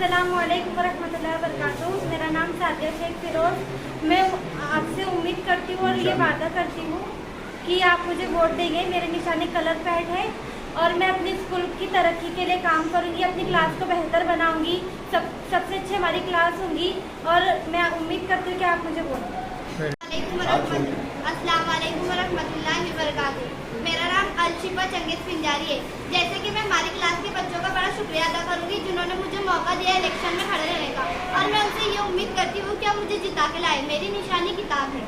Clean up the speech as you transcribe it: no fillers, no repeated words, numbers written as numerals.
अस्सलामुअलैकुम वरहमतुल्लाहि वबरकातुहू। मेरा नाम सादिया शेख फिरोज। मैं आपसे उम्मीद करती हूँ और ये वादा करती हूँ कि आप मुझे वोट देंगे। मेरे निशाने कलर पैड है और मैं अपनी स्कूल की तरक्की के लिए काम करूँगी, अपनी क्लास को बेहतर बनाऊँगी, सबसे अच्छी हमारी क्लास होंगी और मैं उम्मीद करती हूँ कि आप मुझे वोट दें। अस्सलाम वालेकुम वरहमतुल्लाहि वबरकातुहू। मेरा नाम अलशिफा चंगेज़ पिंजारी है। जैसे कि मैं हमारी क्लास के बच्चों का बड़ा शुक्रिया अदा करूंगी जिन्होंने मुझे मौका दिया इलेक्शन में खड़े रहने का, और मैं उनसे ये उम्मीद करती हूँ कि वो मुझे जिता के लाए। मेरी निशानी किताब है।